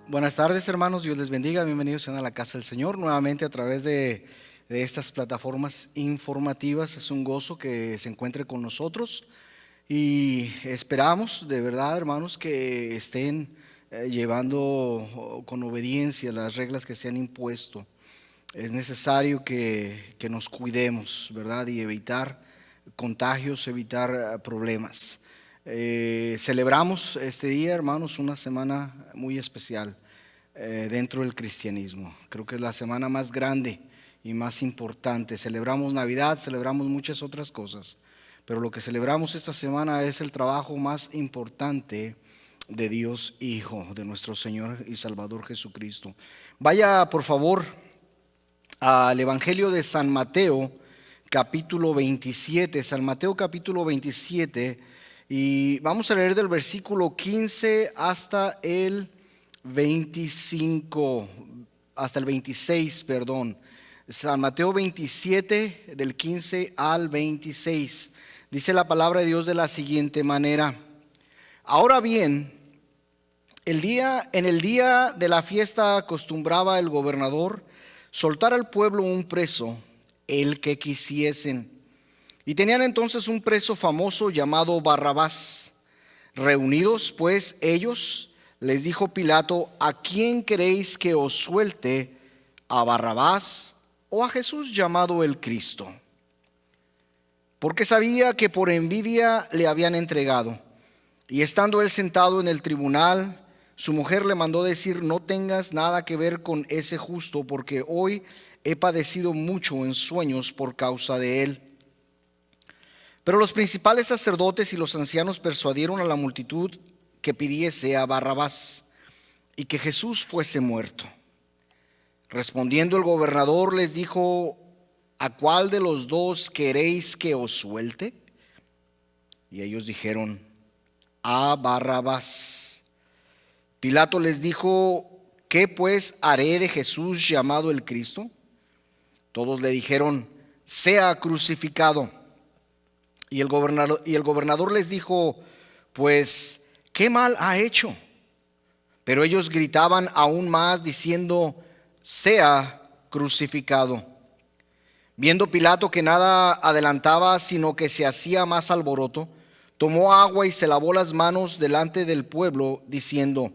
Buenas tardes, hermanos, Dios les bendiga, bienvenidos a la casa del Señor nuevamente a través de estas plataformas informativas. Es un gozo que se encuentre con nosotros y esperamos de verdad, hermanos, que estén llevando con obediencia las reglas que se han impuesto. Es necesario que nos cuidemos, ¿verdad? Y evitar contagios, evitar problemas. Celebramos este día, hermanos, una semana muy especial dentro del cristianismo. Creo que es la semana más grande y más importante. Celebramos Navidad, celebramos muchas otras cosas, pero lo que celebramos esta semana es el trabajo más importante de Dios Hijo, de nuestro Señor y Salvador Jesucristo. Vaya por favor al Evangelio de San Mateo, capítulo 27, San Mateo capítulo 27, y vamos a leer del versículo 15 hasta el 25, hasta el 26, perdón. San Mateo 27, del 15 al 26. Dice la palabra de Dios de la siguiente manera: Ahora bien, en el día de la fiesta acostumbraba el gobernador soltar al pueblo un preso, el que quisiesen. Y tenían entonces un preso famoso llamado Barrabás. Reunidos pues ellos, les dijo Pilato: ¿A quién queréis que os suelte? ¿A Barrabás o a Jesús llamado el Cristo? Porque sabía que por envidia le habían entregado. Y estando él sentado en el tribunal, su mujer le mandó decir: no tengas nada que ver con ese justo, porque hoy he padecido mucho en sueños por causa de él. Pero los principales sacerdotes y los ancianos persuadieron a la multitud que pidiese a Barrabás y que Jesús fuese muerto. Respondiendo el gobernador les dijo: ¿a cuál de los dos queréis que os suelte? Y ellos dijeron: a Barrabás. Pilato les dijo: ¿qué pues haré de Jesús llamado el Cristo? Todos le dijeron: sea crucificado. Y el gobernador les dijo: pues, ¿qué mal ha hecho? Pero ellos gritaban aún más diciendo: sea crucificado. Viendo Pilato que nada adelantaba, sino que se hacía más alboroto, tomó agua y se lavó las manos delante del pueblo, diciendo: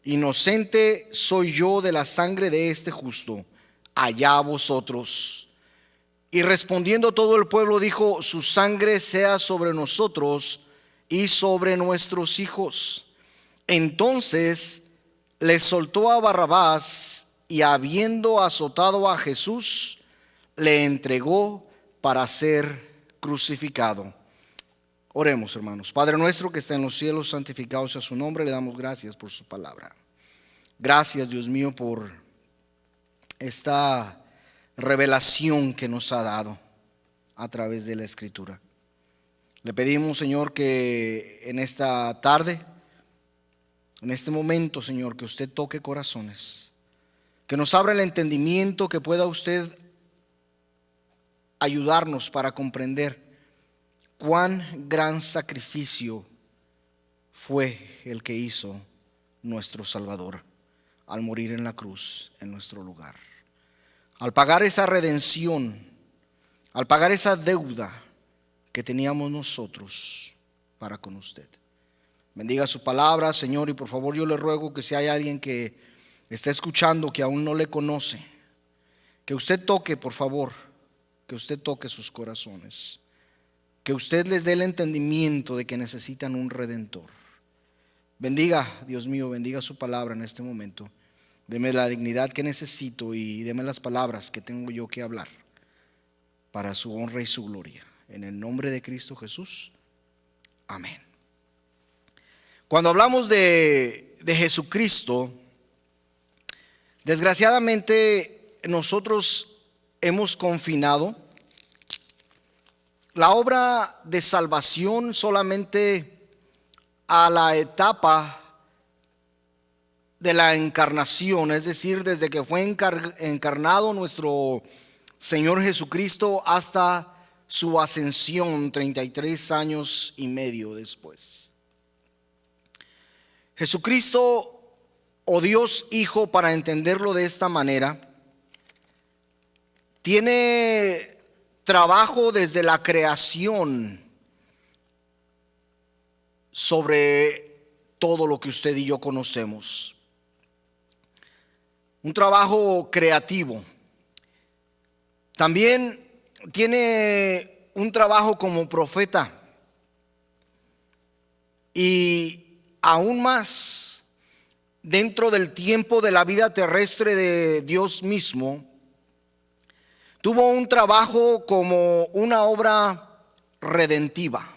inocente soy yo de la sangre de este justo, allá vosotros. Y respondiendo todo el pueblo dijo: su sangre sea sobre nosotros y sobre nuestros hijos. Entonces les soltó a Barrabás, y habiendo azotado a Jesús, le entregó para ser crucificado. Oremos, hermanos. Padre nuestro que está en los cielos, santificado sea su nombre. Le damos gracias por su palabra. Gracias, Dios mío, por esta revelación que nos ha dado a través de la Escritura. Le pedimos, Señor, que en esta tarde, en este momento, Señor, que usted toque corazones, que nos abra el entendimiento, que pueda usted ayudarnos para comprender cuán gran sacrificio fue el que hizo nuestro Salvador al morir en la cruz en nuestro lugar. Al pagar esa redención, al pagar esa deuda que teníamos nosotros para con usted. Bendiga su palabra, Señor, y por favor yo le ruego que si hay alguien que está escuchando que aún no le conoce, que usted toque, por favor, que usted toque sus corazones, que usted les dé el entendimiento de que necesitan un redentor. Bendiga, Dios mío, bendiga su palabra en este momento. Deme la dignidad que necesito y deme las palabras que tengo yo que hablar para su honra y su gloria. En el nombre de Cristo Jesús. Amén. Cuando hablamos de Jesucristo, desgraciadamente nosotros hemos confinado la obra de salvación solamente a la etapa de la encarnación, es decir, desde que fue encarnado nuestro Señor Jesucristo hasta su ascensión 33 años y medio después. Jesucristo o Dios Hijo, para entenderlo de esta manera, tiene trabajo desde la creación sobre todo lo que usted y yo conocemos. Un trabajo creativo. También tiene un trabajo como profeta. Y aún más, dentro del tiempo de la vida terrestre de Dios mismo, tuvo un trabajo como una obra redentiva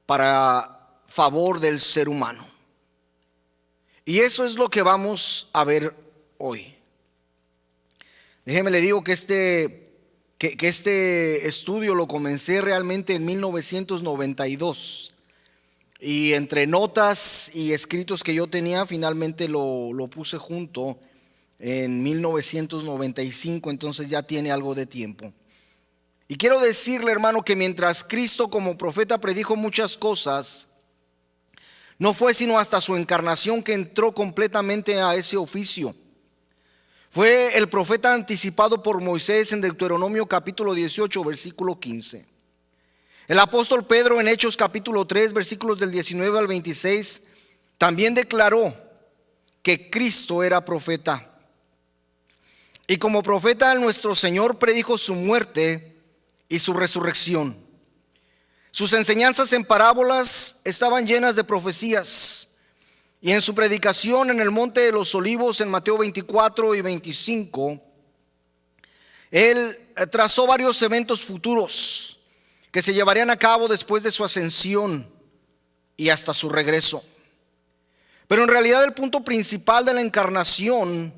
para favor del ser humano. Y eso es lo que vamos a ver hoy. Déjeme le digo que este estudio lo comencé realmente en 1992. Y entre notas y escritos que yo tenía, finalmente lo puse junto en 1995, entonces ya tiene algo de tiempo. Y quiero decirle, hermano, que mientras Cristo como profeta predijo muchas cosas, no fue sino hasta su encarnación que entró completamente a ese oficio. Fue el profeta anticipado por Moisés en Deuteronomio capítulo 18, versículo 15. El apóstol Pedro en Hechos capítulo 3, versículos del 19 al 26, también declaró que Cristo era profeta. Y como profeta, nuestro Señor predijo su muerte y su resurrección. Sus enseñanzas en parábolas estaban llenas de profecías. Y en su predicación en el Monte de los Olivos, en Mateo 24 y 25, Él trazó varios eventos futuros que se llevarían a cabo después de su ascensión y hasta su regreso. Pero en realidad el punto principal de la encarnación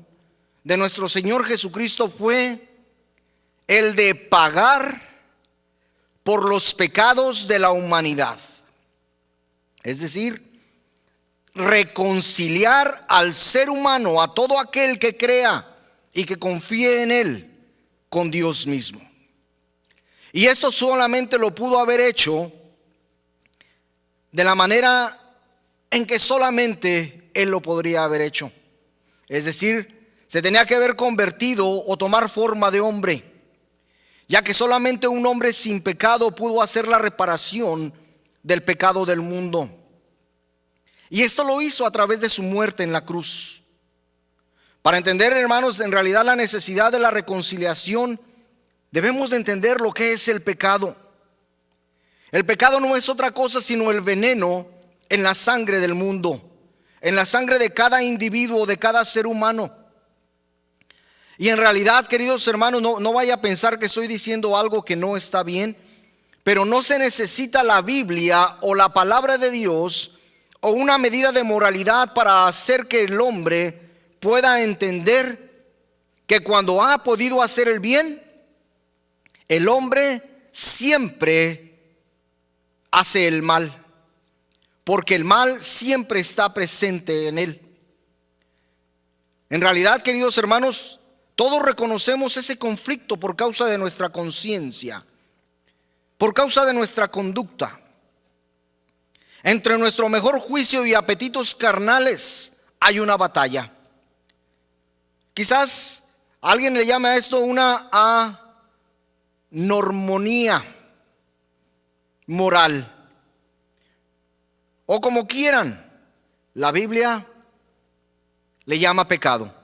de nuestro Señor Jesucristo fue el de pagar por los pecados de la humanidad. Es decir, reconciliar al ser humano, a todo aquel que crea y que confíe en Él, con Dios mismo. Y esto solamente lo pudo haber hecho de la manera en que solamente Él lo podría haber hecho. Es decir, se tenía que haber convertido o tomar forma de hombre, ya que solamente un hombre sin pecado pudo hacer la reparación del pecado del mundo. Y esto lo hizo a través de su muerte en la cruz. Para entender, hermanos, en realidad la necesidad de la reconciliación, debemos de entender lo que es el pecado. El pecado no es otra cosa sino el veneno en la sangre del mundo, en la sangre de cada individuo, de cada ser humano. Y en realidad, queridos hermanos, no vaya a pensar que estoy diciendo algo que no está bien, pero no se necesita la Biblia o la palabra de Dios o una medida de moralidad para hacer que el hombre pueda entender que cuando ha podido hacer el bien, el hombre siempre hace el mal, porque el mal siempre está presente en él. En realidad, queridos hermanos, todos reconocemos ese conflicto por causa de nuestra conciencia, por causa de nuestra conducta. Entre nuestro mejor juicio y apetitos carnales hay una batalla. Quizás alguien le llame a esto una anormonía moral, o como quieran. La Biblia le llama pecado.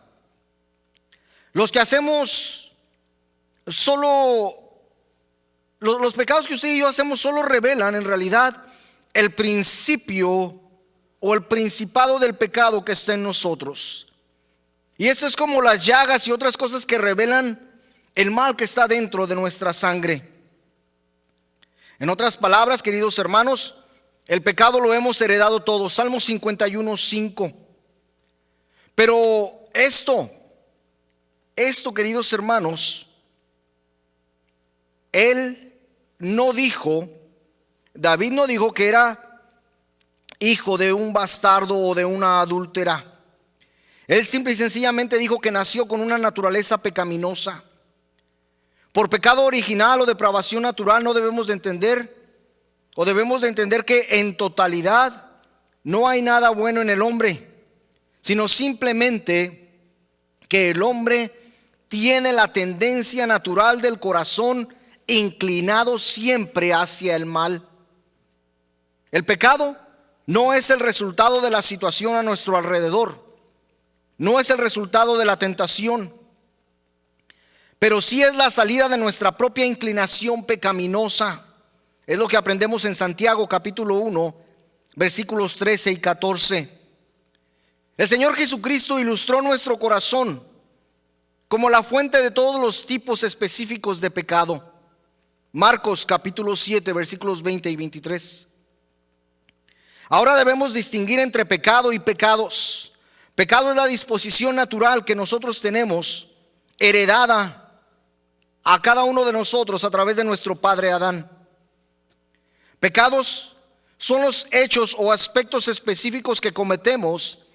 Los que hacemos solo, los pecados que usted y yo hacemos solo revelan en realidad el principio o el principado del pecado que está en nosotros. Y esto es como las llagas y otras cosas que revelan el mal que está dentro de nuestra sangre. En otras palabras, queridos hermanos, el pecado lo hemos heredado todos. Salmo 51:5. Pero esto, queridos hermanos, David no dijo que era hijo de un bastardo o de una adúltera. Él simple y sencillamente dijo que nació con una naturaleza pecaminosa. Por pecado original o depravación natural debemos de entender que en totalidad no hay nada bueno en el hombre, sino simplemente que el hombre tiene la tendencia natural del corazón inclinado siempre hacia el mal. El pecado no es el resultado de la situación a nuestro alrededor, no es el resultado de la tentación, pero sí es la salida de nuestra propia inclinación pecaminosa. Es lo que aprendemos en Santiago capítulo 1, versículos 13 y 14. El Señor Jesucristo ilustró nuestro corazón como la fuente de todos los tipos específicos de pecado. Marcos capítulo 7, versículos 20 y 23. Ahora debemos distinguir entre pecado y pecados. Pecado es la disposición natural que nosotros tenemos, heredada a cada uno de nosotros a través de nuestro padre Adán. Pecados son los hechos o aspectos específicos que cometemos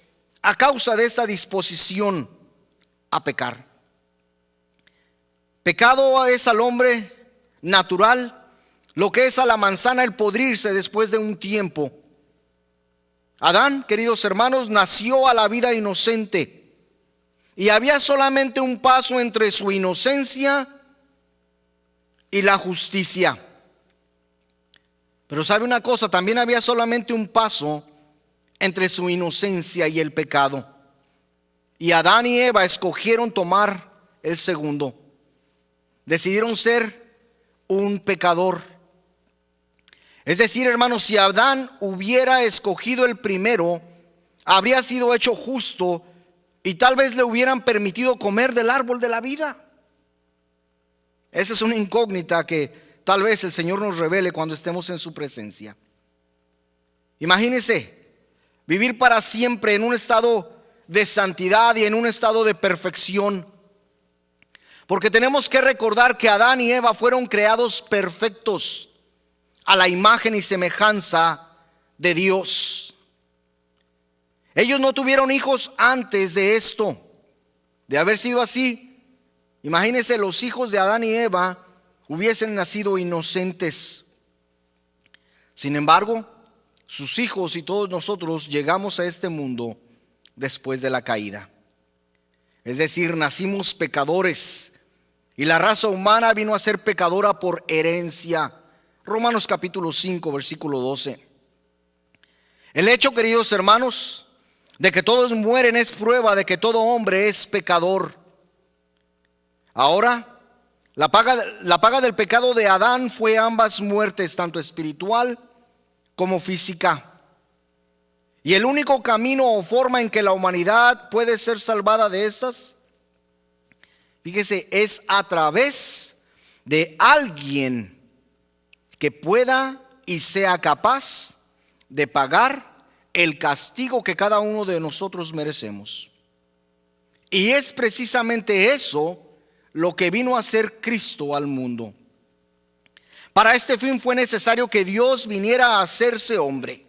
a causa de esta disposición a pecar. Pecado es al hombre natural lo que es a la manzana el podrirse después de un tiempo. Adán, queridos hermanos, nació a la vida inocente y había solamente un paso entre su inocencia y la justicia. Pero sabe una cosa, también había solamente un paso entre su inocencia y el pecado. Y Adán y Eva escogieron tomar el segundo. Decidieron ser un pecador. Es decir, hermanos, si Adán hubiera escogido el primero, habría sido hecho justo y tal vez le hubieran permitido comer del árbol de la vida. Esa es una incógnita que tal vez el Señor nos revele cuando estemos en su presencia. Imagínense vivir para siempre en un estado de santidad y en un estado de perfección. Porque tenemos que recordar que Adán y Eva fueron creados perfectos a la imagen y semejanza de Dios. Ellos no tuvieron hijos antes de esto. De haber sido así, imagínense, los hijos de Adán y Eva hubiesen nacido inocentes. Sin embargo, sus hijos y todos nosotros llegamos a este mundo después de la caída. Es decir, nacimos pecadores y la raza humana vino a ser pecadora por herencia. Romanos capítulo 5, versículo 12. El hecho, queridos hermanos, de que todos mueren es prueba de que todo hombre es pecador. Ahora, la paga del pecado de Adán fue ambas muertes, tanto espiritual como física. Y el único camino o forma en que la humanidad puede ser salvada de estas, fíjese, es a través de alguien que pueda y sea capaz de pagar el castigo que cada uno de nosotros merecemos. Y es precisamente eso lo que vino a hacer Cristo al mundo. Para este fin fue necesario que Dios viniera a hacerse hombre.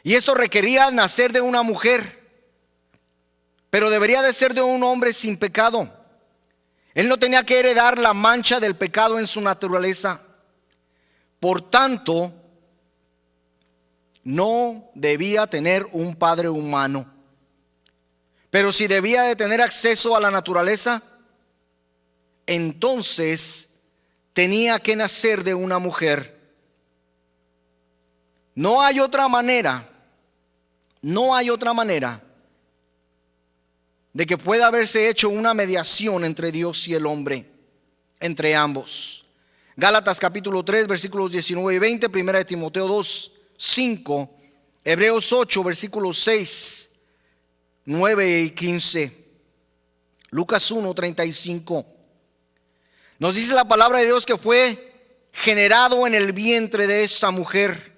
Y eso requería nacer de una mujer, pero debería de ser de un hombre sin pecado. Él no tenía que heredar la mancha del pecado en su naturaleza. Por tanto, no debía tener un padre humano. Pero si debía de tener acceso a la naturaleza, entonces tenía que nacer de una mujer. No hay otra manera de que pueda haberse hecho una mediación entre Dios y el hombre, entre ambos. Gálatas capítulo 3, versículos 19 y 20, 1 Timoteo 2, 5, Hebreos 8, versículos 6, 9 y 15, Lucas 1, 35. Nos dice la palabra de Dios que fue generado en el vientre de esta mujer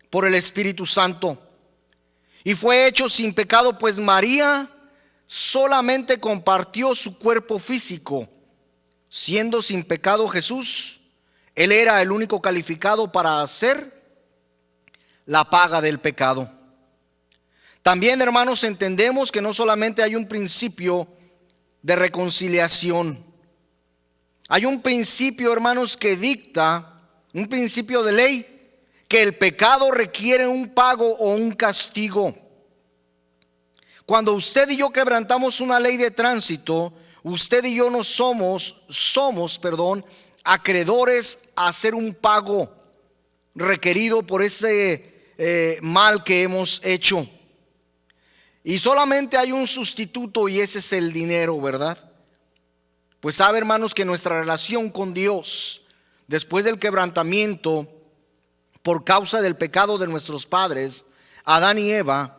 por el Espíritu Santo y fue hecho sin pecado, pues María solamente compartió su cuerpo físico. Siendo sin pecado Jesús, Él era el único calificado para hacer la paga del pecado. También, hermanos, entendemos que no solamente hay un principio de reconciliación. Hay un principio, hermanos, que dicta, un principio de ley, que el pecado requiere un pago o un castigo. Cuando usted y yo quebrantamos una ley de tránsito, usted y yo no somos acreedores a hacer un pago requerido por ese mal que hemos hecho. Y solamente hay un sustituto, y ese es el dinero, ¿verdad? Pues sabe, hermanos, que nuestra relación con Dios, después del quebrantamiento por causa del pecado de nuestros padres, Adán y Eva,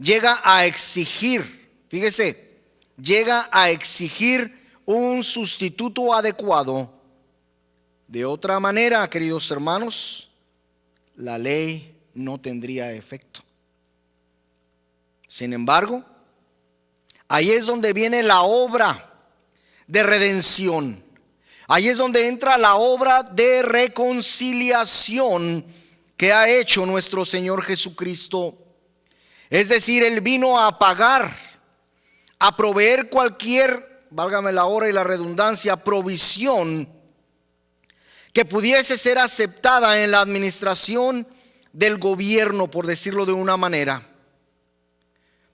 llega a exigir, fíjese, llega a exigir un sustituto adecuado. De otra manera, queridos hermanos, la ley no tendría efecto. Sin embargo, ahí es donde viene la obra de redención. Ahí es donde entra la obra de reconciliación que ha hecho nuestro Señor Jesucristo. Es decir, Él vino a pagar, a proveer cualquier, válgame la hora y la redundancia, provisión que pudiese ser aceptada en la administración del gobierno, por decirlo de una manera,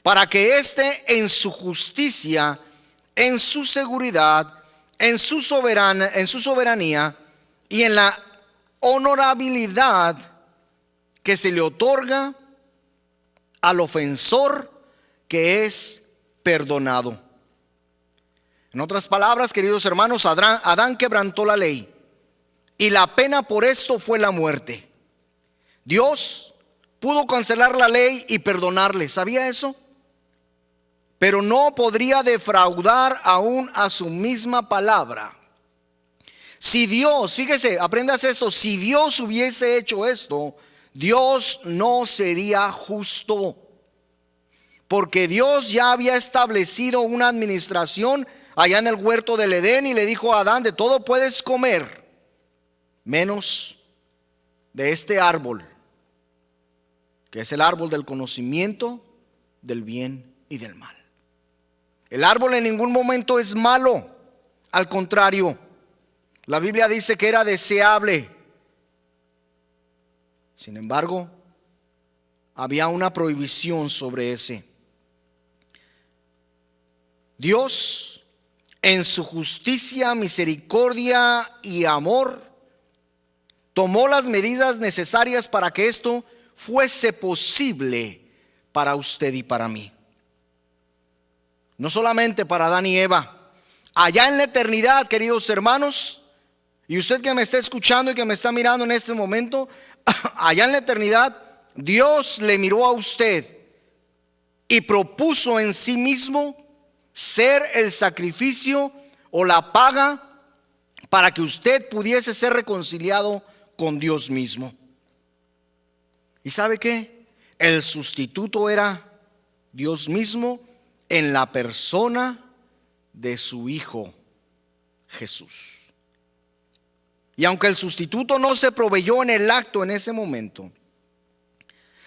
para que éste en su justicia, en su seguridad, en su soberanía y en la honorabilidad que se le otorga al ofensor, que es perdonado. En otras palabras, queridos hermanos, Adán quebrantó la ley y la pena por esto fue la muerte. Dios pudo cancelar la ley y perdonarle, ¿sabía eso? Pero no podría defraudar aún a su misma palabra. Si Dios, fíjese, aprendas esto, si Dios hubiese hecho esto, Dios no sería justo, porque Dios ya había establecido una administración allá en el huerto del Edén y le dijo a Adán: de todo puedes comer, menos de este árbol, que es el árbol del conocimiento del bien y del mal. El árbol en ningún momento es malo, al contrario, la Biblia dice que era deseable. Sin embargo, había una prohibición sobre ese. Dios, en su justicia, misericordia y amor, tomó las medidas necesarias para que esto fuese posible para usted y para mí. No solamente para Adán y Eva. Allá en la eternidad, queridos hermanos, y usted que me está escuchando y que me está mirando en este momento, allá en la eternidad, Dios le miró a usted y propuso en sí mismo ser el sacrificio o la paga para que usted pudiese ser reconciliado con Dios mismo. ¿Y sabe qué? El sustituto era Dios mismo en la persona de su Hijo Jesús. Y aunque el sustituto no se proveyó en el acto en ese momento,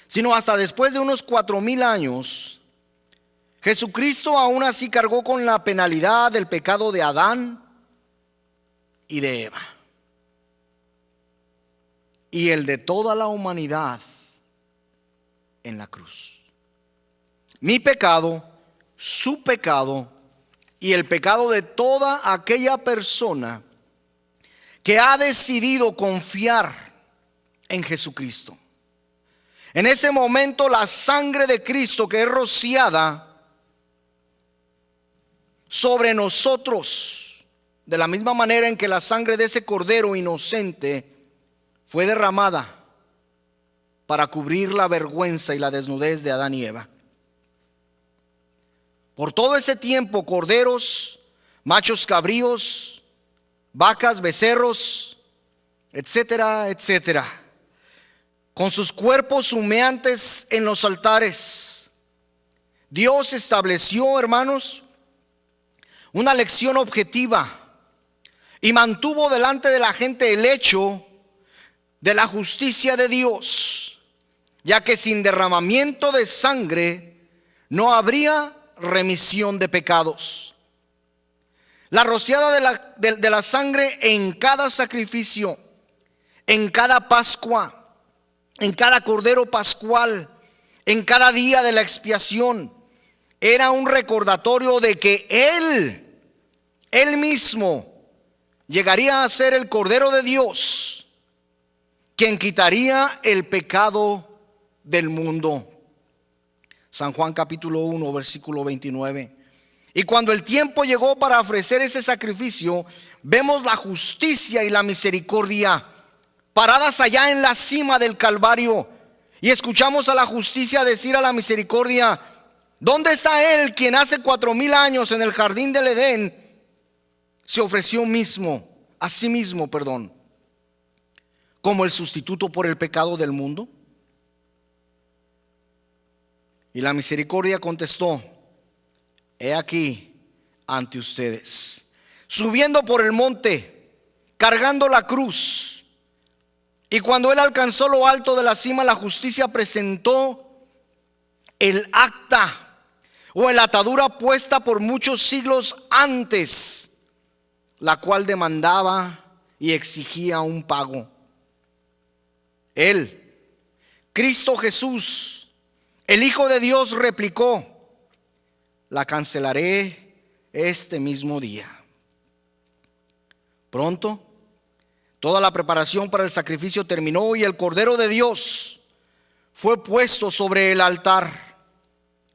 sino hasta después de unos 4000 años, Jesucristo aún así cargó con la penalidad del pecado de Adán y de Eva, y el de toda la humanidad en la cruz. Mi pecado, su pecado y el pecado de toda aquella persona que ha decidido confiar en Jesucristo. En ese momento, la sangre de Cristo que es rociada sobre nosotros, de la misma manera en que la sangre de ese cordero inocente fue derramada para cubrir la vergüenza y la desnudez de Adán y Eva. Por todo ese tiempo, corderos, machos cabríos, vacas, becerros, etcétera, etcétera, con sus cuerpos humeantes en los altares, Dios estableció, hermanos, una lección objetiva y mantuvo delante de la gente el hecho de la justicia de Dios, ya que sin derramamiento de sangre no habría remisión de pecados. La rociada de la sangre en cada sacrificio, en cada Pascua, en cada cordero pascual, en cada día de la expiación, era un recordatorio de que Él mismo llegaría a ser el Cordero de Dios, quien quitaría el pecado del mundo. San Juan capítulo 1, versículo 29. Y cuando el tiempo llegó para ofrecer ese sacrificio, vemos la justicia y la misericordia paradas allá en la cima del Calvario. Y escuchamos a la justicia decir a la misericordia: ¿dónde está Él quien hace 4000 años en el jardín del Edén se ofreció a sí mismo, como el sustituto por el pecado del mundo? Y la misericordia contestó: he aquí ante ustedes, subiendo por el monte, cargando la cruz. Y cuando Él alcanzó lo alto de la cima, la justicia presentó el acta o la atadura puesta por muchos siglos antes, la cual demandaba y exigía un pago. Él, Cristo Jesús, el Hijo de Dios, replicó: la cancelaré este mismo día. Pronto, toda la preparación para el sacrificio terminó y el Cordero de Dios fue puesto sobre el altar,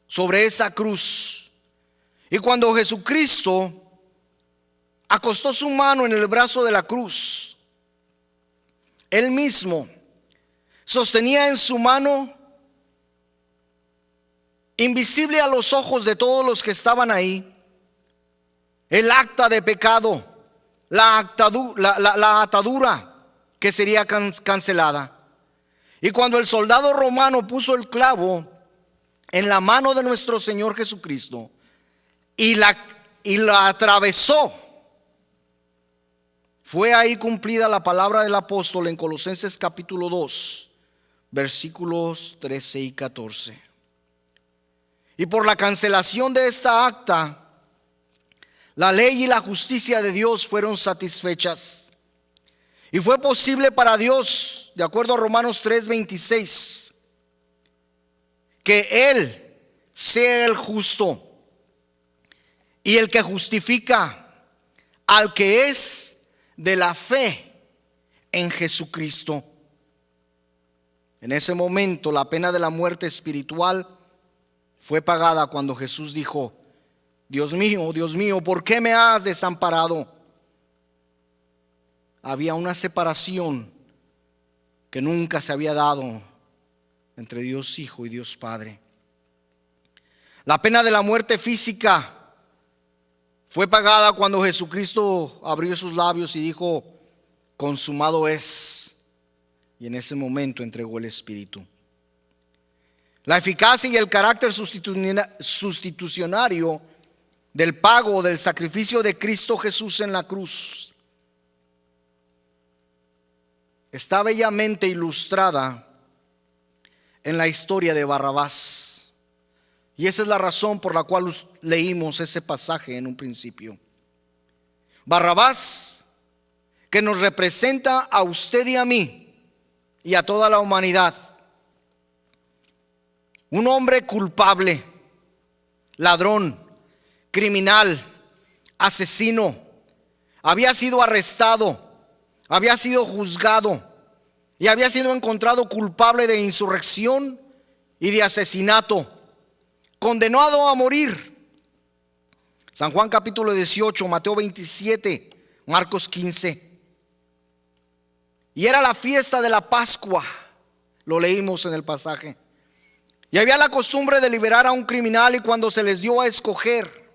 sobre esa cruz. Y cuando Jesucristo acostó su mano en el brazo de la cruz, Él mismo sostenía en su mano, invisible a los ojos de todos los que estaban ahí, el acta de pecado, la atadura que sería cancelada. Y cuando el soldado romano puso el clavo en la mano de nuestro Señor Jesucristo y la atravesó, fue ahí cumplida la palabra del apóstol en Colosenses capítulo 2, versículos 13 y 14. Y por la cancelación de esta acta, la ley y la justicia de Dios fueron satisfechas. Y fue posible para Dios, de acuerdo a Romanos 3:26, que Él sea el justo y el que justifica al que es de la fe en Jesucristo. En ese momento la pena de la muerte espiritual fue pagada cuando Jesús dijo: Dios mío, ¿por qué me has desamparado? Había una separación que nunca se había dado entre Dios Hijo y Dios Padre. La pena de la muerte física fue pagada cuando Jesucristo abrió sus labios y dijo: consumado es. Y en ese momento entregó el Espíritu. La eficacia y el carácter sustitucionario del pago del sacrificio de Cristo Jesús en la cruz está bellamente ilustrada en la historia de Barrabás. Y esa es la razón por la cual leímos ese pasaje en un principio. Barrabás, que nos representa a usted y a mí y a toda la humanidad. Un hombre culpable, ladrón, criminal, asesino. Había sido arrestado, había sido juzgado y había sido encontrado culpable de insurrección y de asesinato, condenado a morir. San Juan capítulo 18, Mateo 27, Marcos 15. Y era la fiesta de la Pascua, lo leímos en el pasaje. Y había la costumbre de liberar a un criminal, y cuando se les dio a escoger,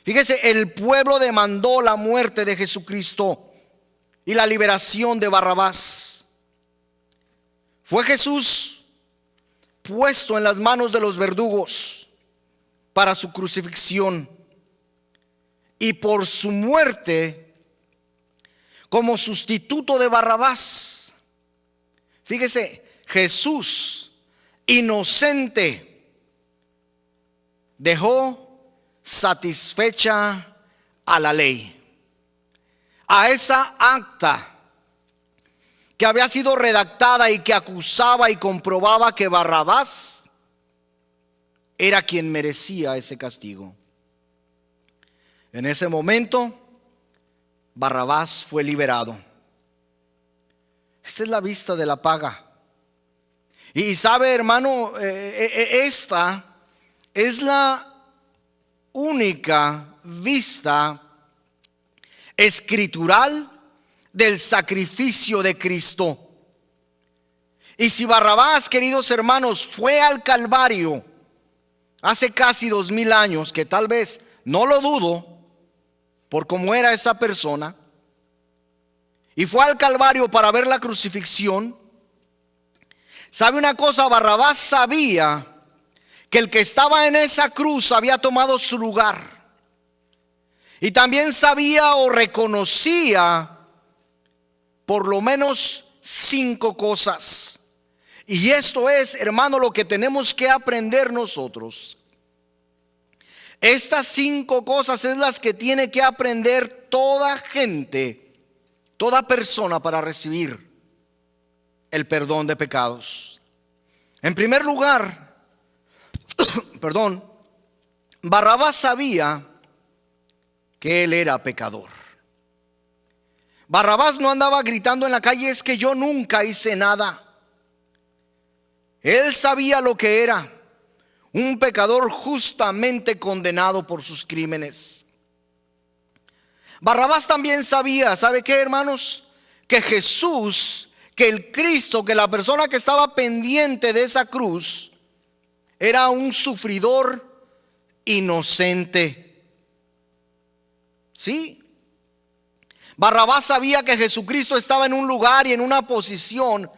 fíjese, el pueblo demandó la muerte de Jesucristo y la liberación de Barrabás. Fue Jesús puesto en las manos de los verdugos para su crucifixión, y por su muerte como sustituto de Barrabás. Fíjese, Jesús, inocente, dejó satisfecha a la ley, a esa acta que había sido redactada y que acusaba y comprobaba que Barrabás era quien merecía ese castigo. En ese momento, Barrabás fue liberado. Esta es la vista de la paga. Y sabe, hermano, esta es la única vista escritural del sacrificio de Cristo. Y si Barrabás, queridos hermanos, fue al Calvario hace casi 2000 años, que tal vez, no lo dudo, por cómo era esa persona, y fue al Calvario para ver la crucifixión, ¿sabe una cosa? Barrabás sabía que el que estaba en esa cruz había tomado su lugar. Y también sabía o reconocía por lo menos 5 cosas. Y esto es, hermano, lo que tenemos que aprender nosotros. Estas 5 cosas es las que tiene que aprender toda gente, toda persona, para recibir el perdón de pecados. En primer lugar, Barrabás sabía que él era pecador. Barrabás no andaba gritando en la calle: es que yo nunca hice nada. Él sabía lo que era: un pecador justamente condenado por sus crímenes. Barrabás también sabía, ¿sabe qué, hermanos? Que Jesús, que el Cristo, que la persona que estaba pendiente de esa cruz, era un sufridor inocente. Sí. Barrabás sabía que Jesucristo estaba en un lugar y en una posición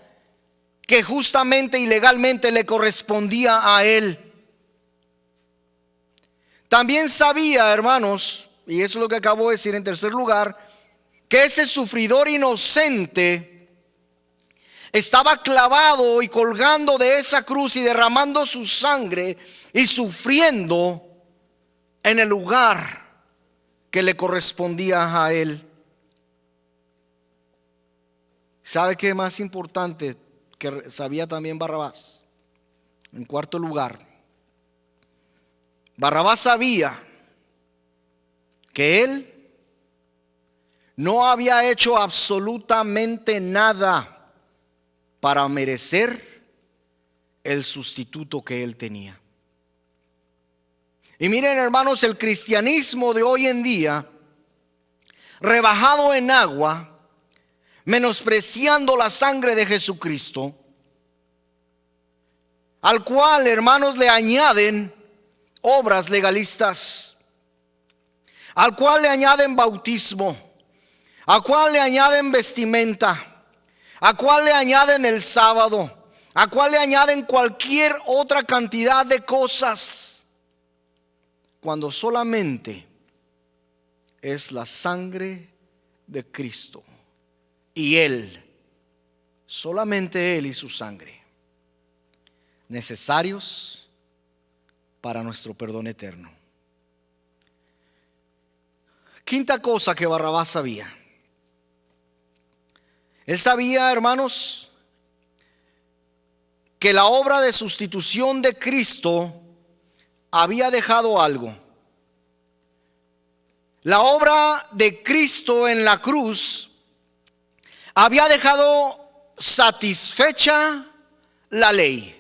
que justamente y legalmente le correspondía a él. También sabía, hermanos, y eso es lo que acabo de decir en tercer lugar, que ese sufridor inocente estaba clavado y colgando de esa cruz y derramando su sangre y sufriendo en el lugar que le correspondía a él. ¿Sabe qué es más importante que sabía también Barrabás? En cuarto lugar, Barrabás sabía que él no había hecho absolutamente nada para merecer el sustituto que él tenía. Y miren, hermanos, el cristianismo de hoy en día, rebajado en agua, menospreciando la sangre de Jesucristo, al cual, hermanos, le añaden obras legalistas, al cual le añaden bautismo, al cual le añaden vestimenta, al cual le añaden el sábado, al cual le añaden cualquier otra cantidad de cosas, cuando solamente es la sangre de Cristo y Él, solamente Él y su sangre, necesarios para nuestro perdón eterno. Quinta cosa que Barrabás sabía. Él sabía, hermanos, que la obra de sustitución de Cristo había dejado algo. La obra de Cristo en la cruz había dejado satisfecha la ley.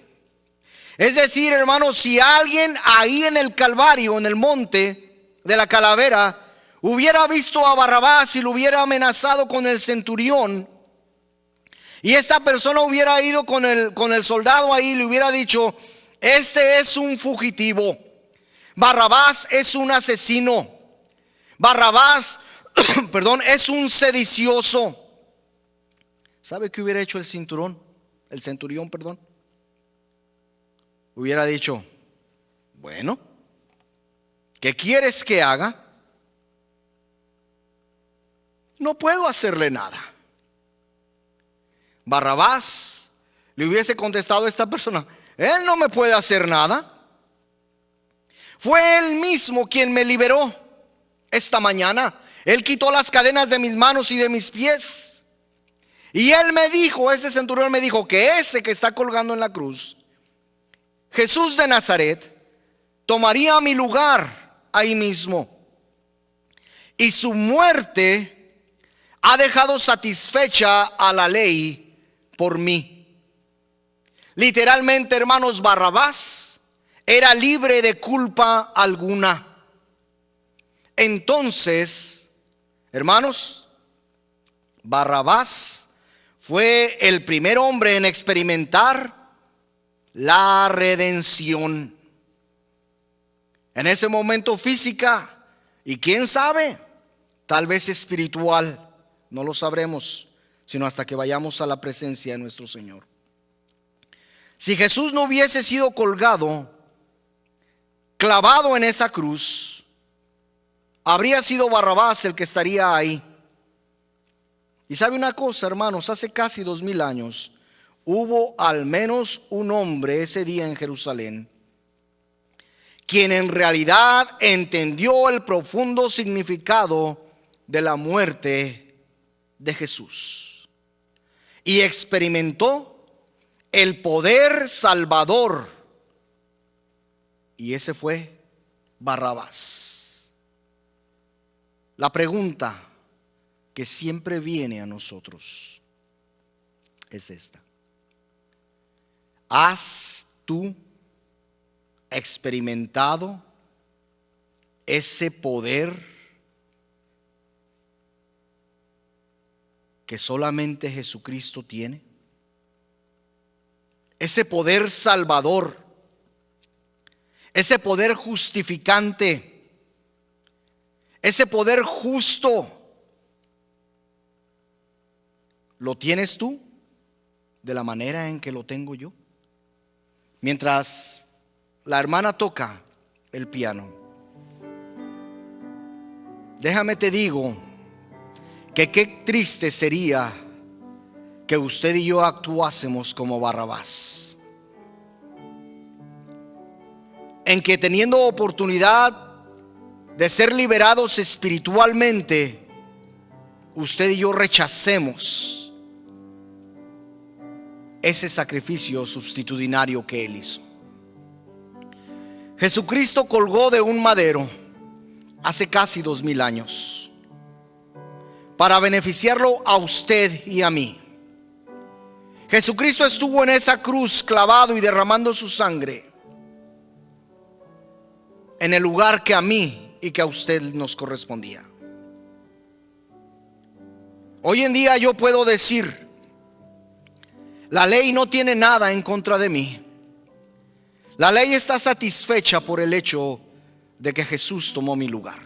Es decir, hermanos, si alguien ahí en el Calvario, en el monte de la calavera, hubiera visto a Barrabás y lo hubiera amenazado con el centurión, y esta persona hubiera ido con el soldado ahí y le hubiera dicho: este es un fugitivo, Barrabás es un asesino, Barrabás es un sedicioso. ¿Sabe qué hubiera hecho el centurión? Hubiera dicho: bueno, ¿qué quieres que haga? No puedo hacerle nada. Barrabás le hubiese contestado a esta persona: él no me puede hacer nada. Fue él mismo quien me liberó esta mañana. Él quitó las cadenas de mis manos y de mis pies. Y él me dijo, ese centurión me dijo, que ese que está colgando en la cruz, Jesús de Nazaret, tomaría mi lugar ahí mismo. Y su muerte ha dejado satisfecha a la ley por mí. Literalmente, hermanos, Barrabás era libre de culpa alguna. Entonces, hermanos, Barrabás fue el primer hombre en experimentar la redención. En ese momento física, y quién sabe, tal vez espiritual. No lo sabremos sino hasta que vayamos a la presencia de nuestro Señor. Si Jesús no hubiese sido colgado, clavado en esa cruz, habría sido Barrabás el que estaría ahí. Y sabe una cosa, hermanos, hace casi 2000 años hubo al menos un hombre ese día en Jerusalén quien en realidad entendió el profundo significado de la muerte de Jesús y experimentó el poder salvador, y ese fue Barrabás. La pregunta que siempre viene a nosotros es esta: ¿has tú experimentado ese poder que solamente Jesucristo tiene? Ese poder salvador, ese poder justificante, ese poder justo. ¿Lo tienes tú de la manera en que lo tengo yo? Mientras la hermana toca el piano, déjame te digo que qué triste sería que usted y yo actuásemos como Barrabás, en que teniendo oportunidad de ser liberados espiritualmente, usted y yo rechacemos ese sacrificio sustitucionario que Él hizo. Jesucristo colgó de un madero hace casi 2000 años para beneficiarlo a usted y a mí. Jesucristo estuvo en esa cruz clavado y derramando su sangre en el lugar que a mí y que a usted nos correspondía. Hoy en día yo puedo decir, la ley no tiene nada en contra de mí. La ley está satisfecha por el hecho de que Jesús tomó mi lugar.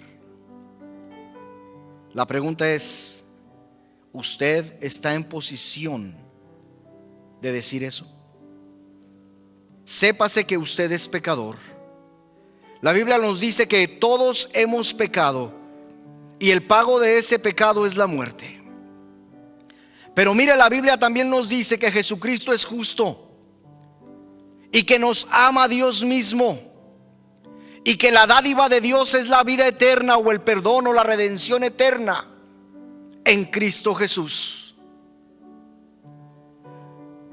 La pregunta es, ¿usted está en posición de decir eso? Sépase que usted es pecador. La Biblia nos dice que todos hemos pecado y el pago de ese pecado es la muerte. Pero mire, la Biblia también nos dice que Jesucristo es justo y que nos ama Dios mismo, y que la dádiva de Dios es la vida eterna, o el perdón o la redención eterna en Cristo Jesús.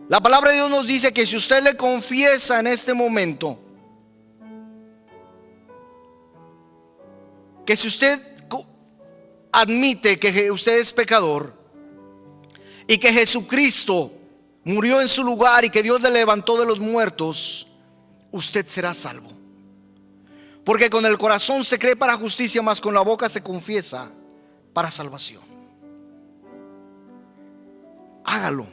La palabra de Dios nos dice que si usted le confiesa en este momento, que si usted admite que usted es pecador y que Jesucristo murió en su lugar y que Dios le levantó de los muertos, usted será salvo. Porque con el corazón se cree para justicia, mas con la boca se confiesa para salvación. Hágalo.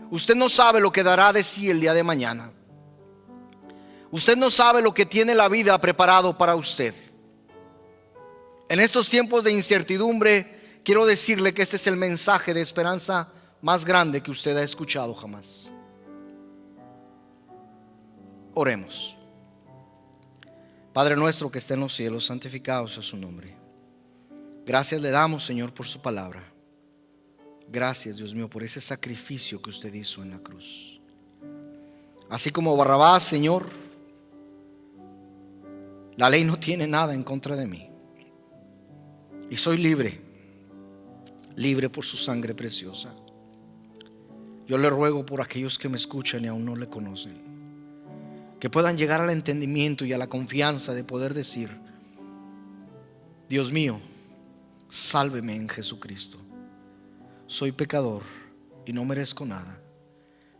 Usted no sabe lo que dará de sí el día de mañana. Usted no sabe lo que tiene la vida preparado para usted. En estos tiempos de incertidumbre, quiero decirle que este es el mensaje de esperanza más grande que usted ha escuchado jamás. Oremos. Padre nuestro que está en los cielos, santificado sea su nombre. Gracias le damos, Señor, por su palabra. Gracias, Dios mío, por ese sacrificio que usted hizo en la cruz. Así como Barrabás, Señor, la ley no tiene nada en contra de mí. Y soy libre, libre por su sangre preciosa. Yo le ruego por aquellos que me escuchan y aún no le conocen. que puedan llegar al entendimiento y a la confianza de poder decir: Dios mío, sálveme en Jesucristo. Soy pecador y no merezco nada,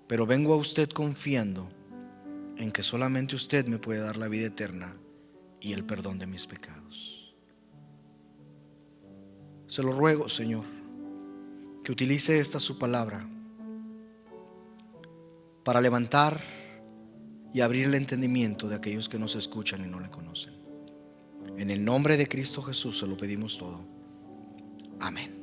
pero vengo a usted confiando en que solamente usted me puede dar la vida eterna y el perdón de mis pecados. Se lo ruego, Señor, que utilice esta su palabra para levantar y abrir el entendimiento de aquellos que nos escuchan y no le conocen. En el nombre de Cristo Jesús se lo pedimos todo. Amén.